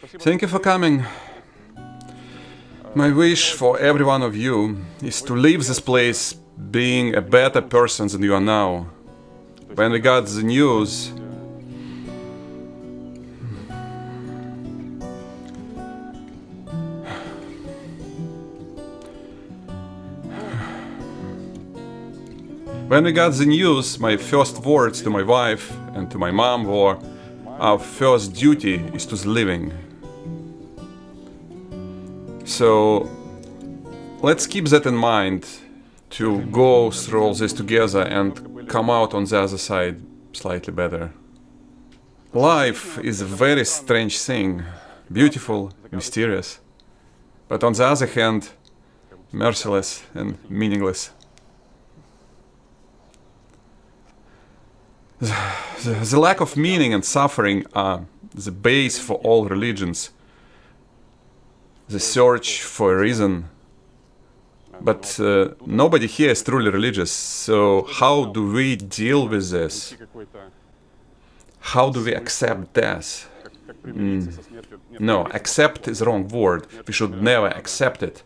Thank you for coming. My wish for every one of you is to leave this place being a better person than you are now. When we got the news, my first words to my wife and to my mom were, our first duty is to the living. So let's keep that in mind to go through all this together and come out on the other side slightly better. Life is a very strange thing, beautiful, mysterious, but on the other hand, merciless and meaningless. The lack of meaning and suffering are the base for all religions. The search for a reason. But nobody here is truly religious, so how do we deal with this? How do we accept death? No, accept is the wrong word. We should never accept it.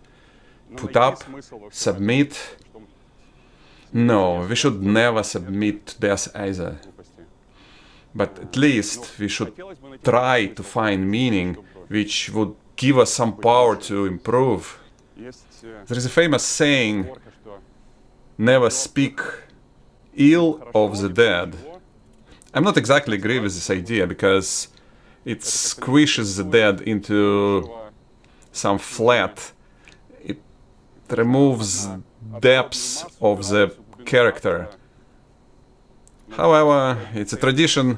Put up, submit. No, we should never submit to death either. But at least we should try to find meaning which would give us some power to improve. There is a famous saying, never speak ill of the dead. I'm not exactly agree with this idea because it squishes the dead into some flat. It removes depths of the character. However, it's a tradition,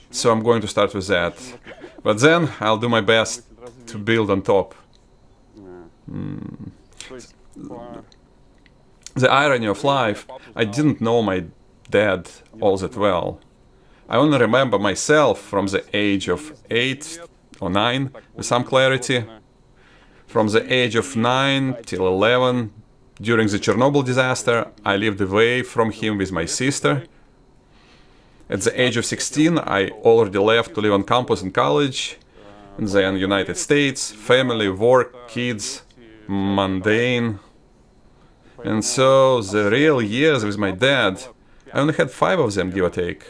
so I'm going to start with that. But then I'll do my best to build on top. The irony of life, I didn't know my dad all that well. I only remember myself from the age of 8 or 9 with some clarity. From the age of 9 till 11, during the Chernobyl disaster, I lived away from him with my sister. At the age of 16, I already left to live on campus in college. And then United States, family, work, kids, mundane. And so the real years with my dad, I only had 5 of them, give or take.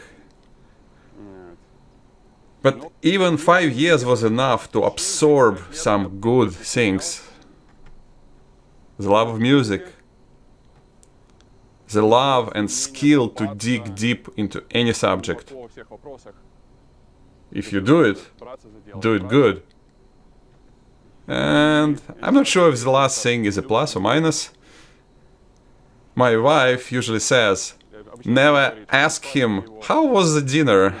But even 5 years was enough to absorb some good things. The love of music, the love and skill to dig deep into any subject. If you do it good. And I'm not sure if the last thing is a plus or minus. My wife usually says, never ask him, how was the dinner,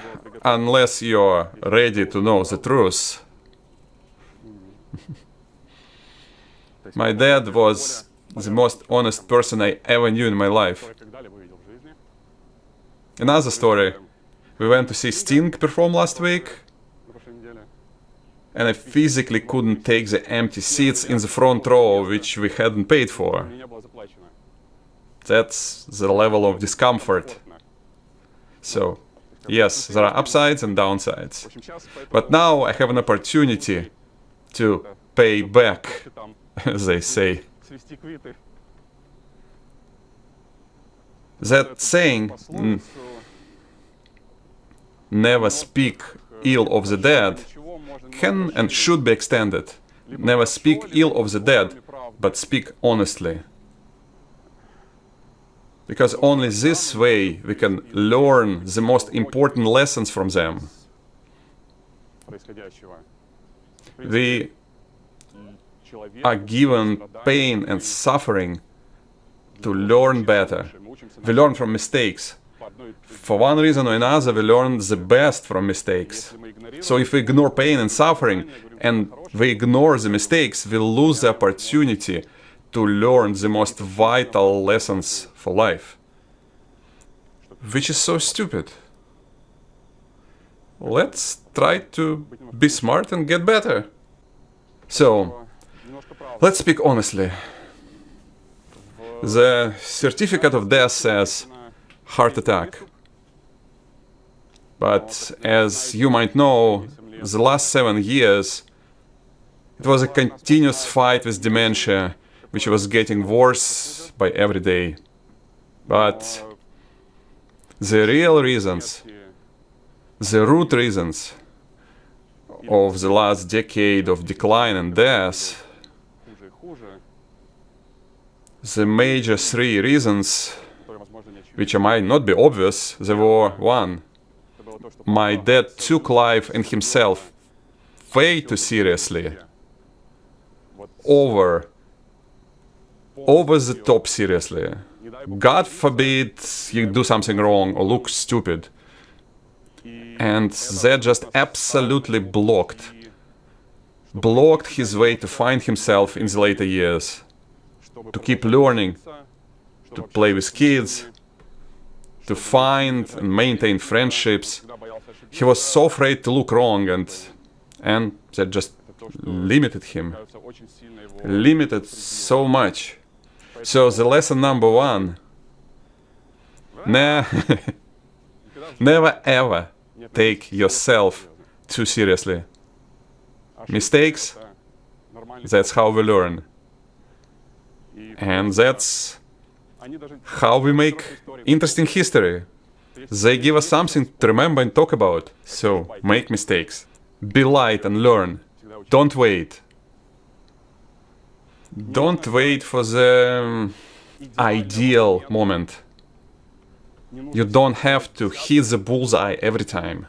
unless you're ready to know the truth. My dad was the most honest person I ever knew in my life. Another story. We went to see Sting perform last week, and I physically couldn't take the empty seats in the front row which we hadn't paid for. That's the level of discomfort. So, yes, there are upsides and downsides. But now I have an opportunity to pay back, as they say. That saying, never speak ill of the dead, can and should be extended. Never speak ill of the dead, but speak honestly. Because only this way we can learn the most important lessons from them. We are given pain and suffering to learn better. We learn from mistakes. For one reason or another, we learn the best from mistakes. So if we ignore pain and suffering, and we ignore the mistakes, we lose the opportunity to learn the most vital lessons for life. Which is so stupid. Let's try to be smart and get better. So, let's speak honestly. The certificate of death says heart attack. But as you might know, the last 7 years It was a continuous fight with dementia, which was getting worse by every day. But the real reasons, the root reasons of the last decade of decline and death, the major three reasons, which might not be obvious, they were: one, my dad took life and himself way too seriously, over the top seriously. God forbid you do something wrong or look stupid. And that just absolutely blocked his way to find himself in the later years, to keep learning, to play with kids, to find and maintain friendships. He was so afraid to look wrong, and that just limited him. Limited so much. So the lesson number one: never ever take yourself too seriously. Mistakes, that's how we learn. And that's how we make interesting history. They give us something to remember and talk about. So, make mistakes. Be light and learn. Don't wait. Don't wait for the ideal moment. You don't have to hit the bullseye every time.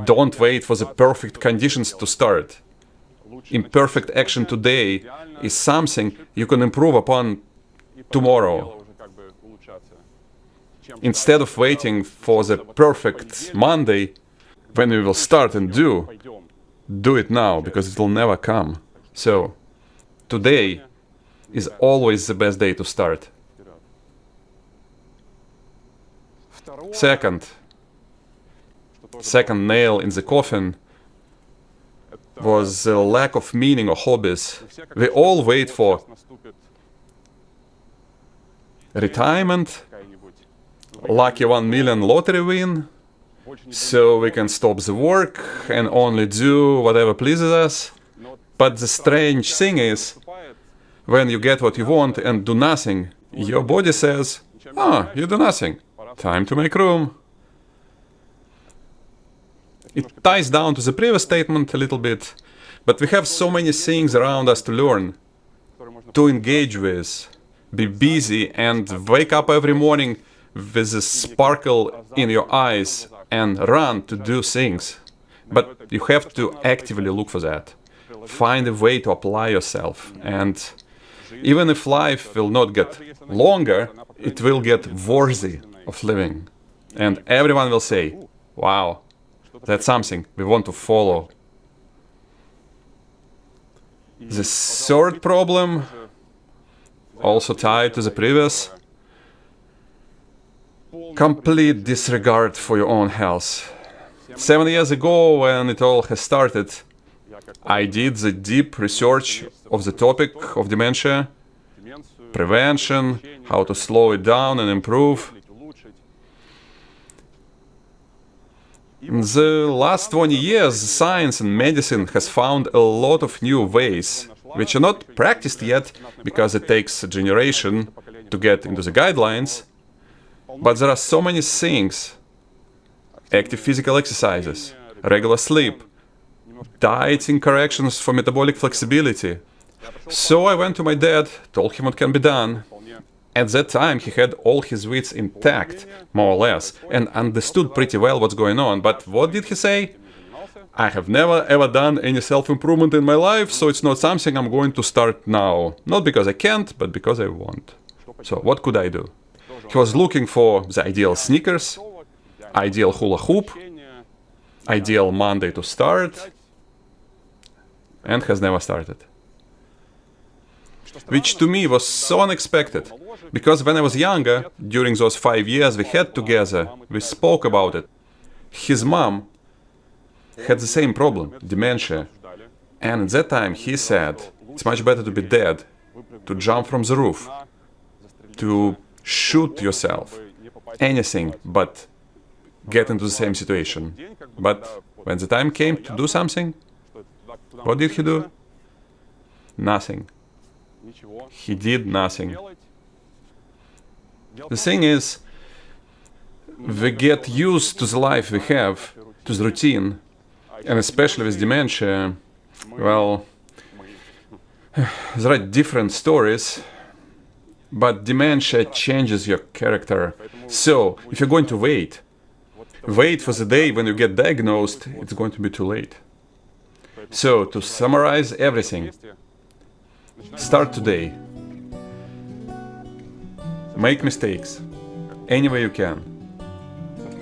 Don't wait for the perfect conditions to start. Imperfect action today is something you can improve upon tomorrow. Instead of waiting for the perfect Monday, when we will start and do it now, because it will never come. So, today is always the best day to start. Second nail in the coffin was the lack of meaning or hobbies. We all wait for retirement, lucky 1 million lottery win, so we can stop the work and only do whatever pleases us. But the strange thing is, when you get what you want and do nothing, your body says, you do nothing, time to make room. It ties down to the previous statement a little bit, but we have so many things around us to learn, to engage with, be busy and wake up every morning with a sparkle in your eyes and run to do things. But you have to actively look for that. Find a way to apply yourself, and even if life will not get longer, it will get worthy of living. And everyone will say, wow, that's something we want to follow. The third problem, also tied to the previous, complete disregard for your own health. 7 years ago, when it all has started, I did the deep research of the topic of dementia, prevention, how to slow it down and improve. In the last 20 years, science and medicine has found a lot of new ways, which are not practiced yet because it takes a generation to get into the guidelines. But there are so many things: active physical exercises, regular sleep, dieting corrections for metabolic flexibility. So I went to my dad, told him what can be done. At that time he had all his wits intact, more or less, and understood pretty well what's going on. But what did he say? I have never ever done any self-improvement in my life, so it's not something I'm going to start now. Not because I can't, but because I want. So what could I do? He was looking for the ideal sneakers, ideal hula hoop, ideal Monday to start, and has never started. Which to me was so unexpected, because when I was younger, during those 5 years we had together, we spoke about it. His mom had the same problem, dementia, and at that time he said, it's much better to be dead, to jump from the roof, to shoot yourself, anything but get into the same situation. But when the time came to do something, what did he do? nothing. He did nothing. The thing is, we get used to the life we have, to the routine, and especially with dementia, well, there are different stories, but dementia changes your character. So, if you're going to wait for the day when you get diagnosed, it's going to be too late. So, to summarize everything, start today. Make mistakes, any way you can.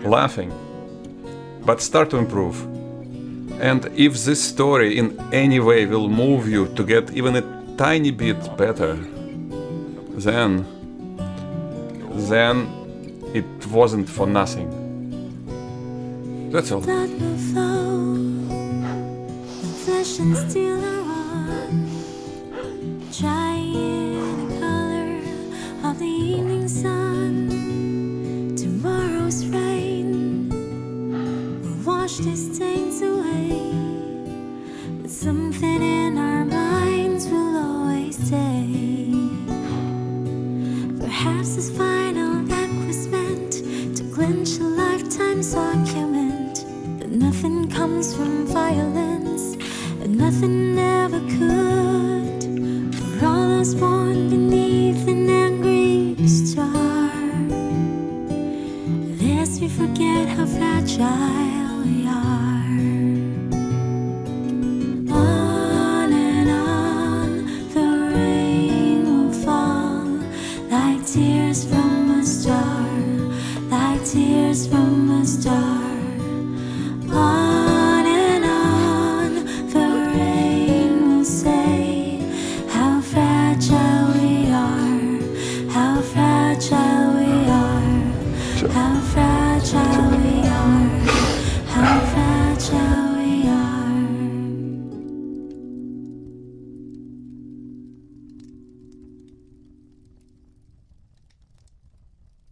Laughing, but start to improve. And if this story in any way will move you to get even a tiny bit better, then it wasn't for nothing. That's all. Blood will flow, the flesh and steel are one, trying the color of the evening sun. Tomorrow's rain will wash these stains away, but something in our minds will always stay. Perhaps this final act was meant to clinch a lifetime's argument, that nothing comes from violence, and nothing ever could. For all us born beneath an angry star, lest we forget how fragile